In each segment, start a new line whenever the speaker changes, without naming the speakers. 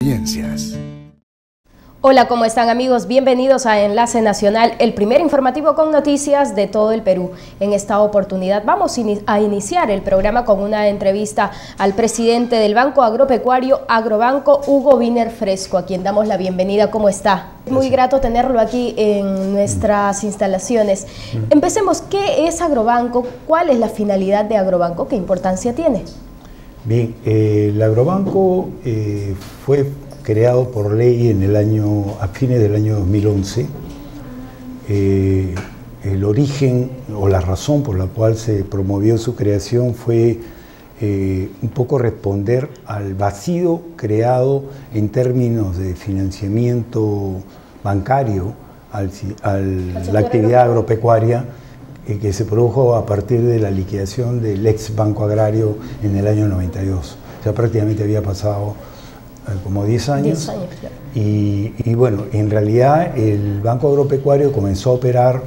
experiencias.
Hola, ¿cómo están amigos? Bienvenidos a Enlace Nacional, el primer informativo con noticias de todo el Perú. En esta oportunidad vamos a iniciar el programa con una entrevista al presidente del Banco Agropecuario Agrobanco, Hugo Winer Fresco, a quien damos la bienvenida. ¿Cómo está? Muy grato tenerlo aquí en nuestras instalaciones. Empecemos, ¿qué es Agrobanco? ¿Cuál es la finalidad de Agrobanco? ¿Qué importancia tiene?
Bien, el Agrobanco fue creado por ley a fines del año 2011. El origen o la razón por la cual se promovió su creación fue un poco responder al vacío creado en términos de financiamiento bancario a la actividad agropecuaria que se produjo a partir de la liquidación del ex Banco Agrario en el año 92. O sea, prácticamente había pasado como 10 años.
10 años, claro.
Y bueno, en realidad el Banco Agropecuario comenzó a operar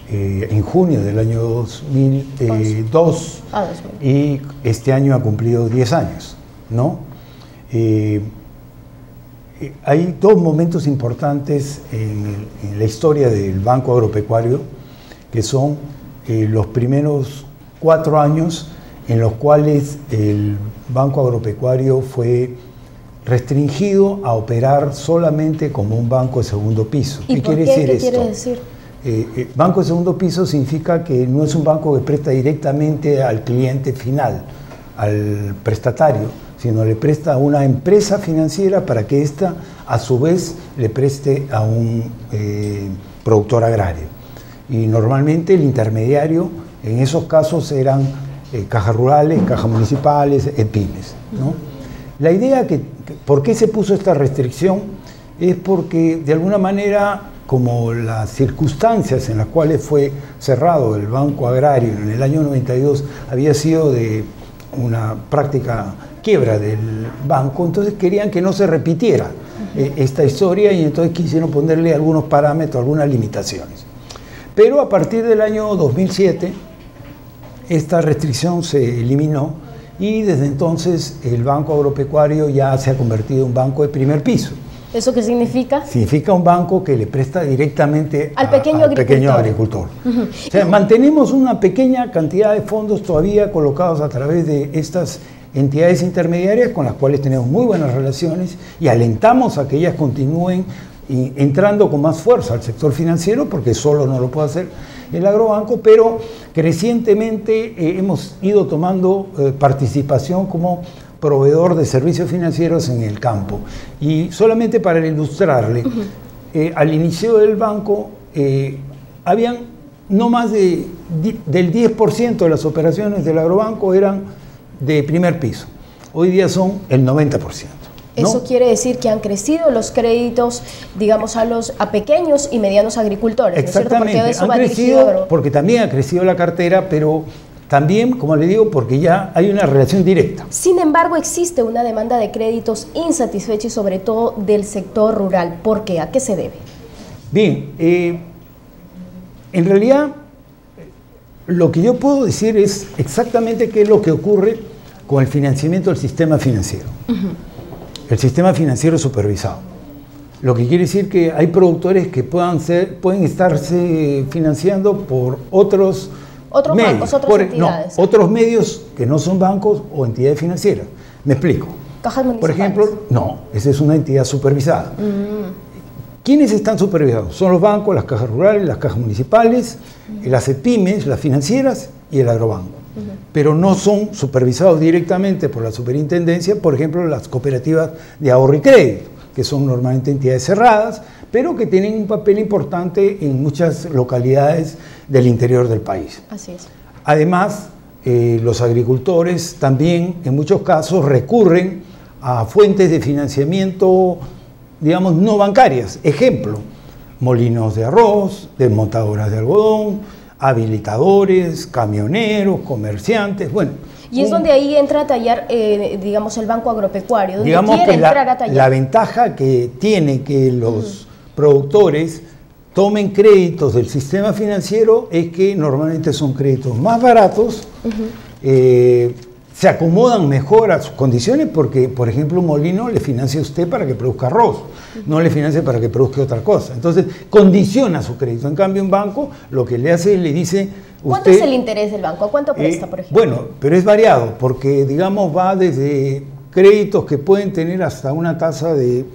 en junio del año 2002 y este año ha cumplido 10 años, ¿no? Hay dos momentos importantes en la historia del Banco Agropecuario, que son los primeros 4 años en los cuales el Banco Agropecuario fue restringido a operar solamente como un banco de segundo piso.
¿Y por qué? ¿Qué quiere decir?
Banco de segundo piso significa que no es un banco que presta directamente al cliente final, al prestatario, sino le presta a una empresa financiera para que ésta a su vez le preste a un productor agrario. Y normalmente el intermediario en esos casos eran cajas rurales, cajas municipales, pymes, ¿no? La idea ¿por qué se puso esta restricción? Es porque de alguna manera, como las circunstancias en las cuales fue cerrado el Banco Agrario en el año 92 había sido de una práctica quiebra del banco, entonces querían que no se repitiera esta historia y entonces quisieron ponerle algunos parámetros, algunas limitaciones. Pero a partir del año 2007 esta restricción se eliminó y desde entonces el Banco Agropecuario ya se ha convertido en un banco de primer piso.
¿Eso qué significa?
Significa un banco que le presta directamente
al pequeño agricultor.
O sea, mantenemos una pequeña cantidad de fondos todavía colocados a través de estas entidades intermediarias con las cuales tenemos muy buenas relaciones y alentamos a que ellas continúen entrando con más fuerza al sector financiero, porque solo no lo puede hacer el agrobanco, pero crecientemente hemos ido tomando participación como proveedor de servicios financieros en el campo. Y solamente para ilustrarle, al inicio del banco habían no más del 10% de las operaciones del agrobanco eran de primer piso. Hoy día son el 90%. ¿No?
Eso quiere decir que han crecido los créditos, digamos, a pequeños y medianos agricultores.
Exactamente,
¿no es cierto?
Porque han crecido, porque también ha crecido la cartera, pero también, como le digo, porque ya hay una relación directa.
Sin embargo, existe una demanda de créditos insatisfecha y sobre todo del sector rural. ¿Por qué? ¿A qué se debe?
Bien, en realidad lo que yo puedo decir es exactamente qué es lo que ocurre con el financiamiento del sistema financiero. El sistema financiero supervisado. Lo que quiere decir que hay productores que pueden estarse financiando por otros medios,
bancos, otras entidades.
No, otros medios que no son bancos o entidades financieras. Me explico.
Cajas municipales.
Por ejemplo, no, esa es una entidad supervisada. ¿Quiénes están supervisados? Son los bancos, las cajas rurales, las cajas municipales, las pymes, las financieras y el agrobanco. Pero no son supervisados directamente por la superintendencia, por ejemplo, las cooperativas de ahorro y crédito, que son normalmente entidades cerradas, pero que tienen un papel importante en muchas localidades del interior del país.
Así es.
Además, los agricultores también, en muchos casos, recurren a fuentes de financiamiento, digamos, no bancarias. Ejemplo, molinos de arroz, desmontadoras de algodón, habilitadores, camioneros, comerciantes, bueno.
Y es donde ahí entra a tallar, digamos, el Banco Agropecuario, donde
digamos
quiere
que
entrar a tallar.
La ventaja que tiene que los productores tomen créditos del sistema financiero es que normalmente son créditos más baratos, se acomodan mejor a sus condiciones porque, por ejemplo, un molino le financia a usted para que produzca arroz, no le financia para que produzca otra cosa. Entonces, condiciona su crédito. En cambio, un banco lo que le hace, le dice...
¿Cuánto es el interés del banco? ¿A cuánto presta, por ejemplo?
Bueno, pero es variado porque, digamos, va desde créditos que pueden tener hasta una tasa de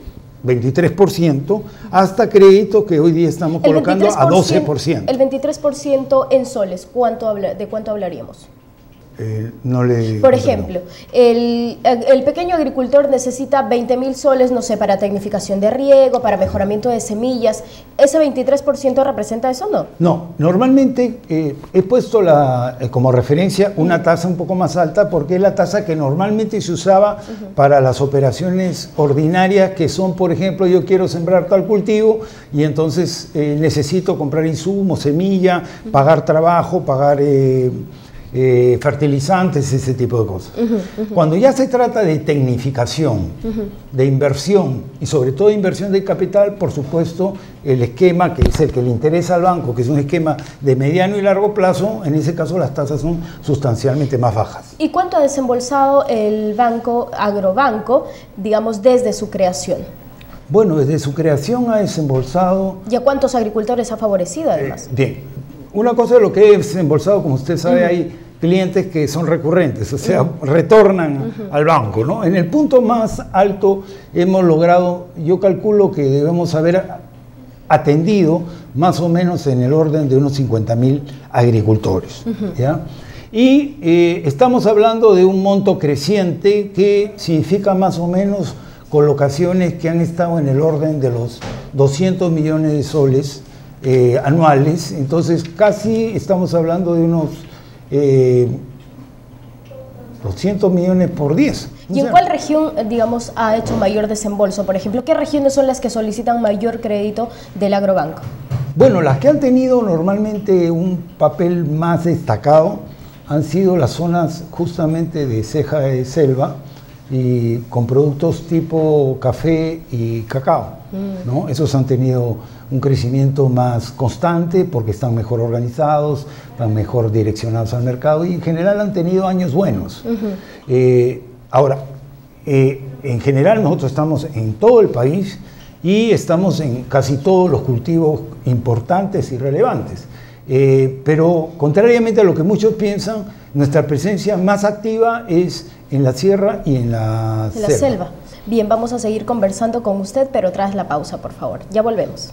23% hasta créditos que hoy día estamos colocando a 12%.
El 23% en soles, ¿de cuánto hablaríamos?
Por
ejemplo, el pequeño agricultor necesita 20.000 soles, no sé, para tecnificación de riego, para mejoramiento de semillas. ¿Ese 23% representa eso o no?
No, normalmente he puesto como referencia una tasa un poco más alta porque es la tasa que normalmente se usaba para las operaciones ordinarias que son, por ejemplo, yo quiero sembrar tal cultivo y entonces necesito comprar insumos, semilla, pagar trabajo, pagar... fertilizantes, ese tipo de cosas. Cuando ya se trata de tecnificación, de inversión y sobre todo de inversión de capital, por supuesto, el esquema que es el que le interesa al banco, que es un esquema de mediano y largo plazo, en ese caso las tasas son sustancialmente más bajas.
¿Y cuánto ha desembolsado el banco Agrobanco, digamos, desde su creación?
Bueno, desde su creación ha desembolsado...
¿Y a cuántos agricultores ha favorecido además?
Bien. Una cosa de lo que he desembolsado, como usted sabe, hay clientes que son recurrentes, o sea, retornan al banco, ¿no? En el punto más alto hemos logrado, yo calculo que debemos haber atendido más o menos en el orden de unos 50.000 agricultores, ¿ya? Y estamos hablando de un monto creciente que significa más o menos colocaciones que han estado en el orden de los 200 millones de soles anuales, entonces casi estamos hablando de unos 200 millones por 10.
¿Y en cuál región, digamos, ha hecho mayor desembolso? Por ejemplo, ¿qué regiones son las que solicitan mayor crédito del Agrobanco?
Bueno, las que han tenido normalmente un papel más destacado han sido las zonas justamente de ceja de selva y con productos tipo café y cacao, ¿no? Esos han tenido un crecimiento más constante porque están mejor organizados, están mejor direccionados al mercado y en general han tenido años buenos. Ahora, en general nosotros estamos en todo el país y estamos en casi todos los cultivos importantes y relevantes. Pero contrariamente a lo que muchos piensan, nuestra presencia más activa es en la sierra y en la selva.
Bien, vamos a seguir conversando con usted, pero tras la pausa, por favor. Ya volvemos.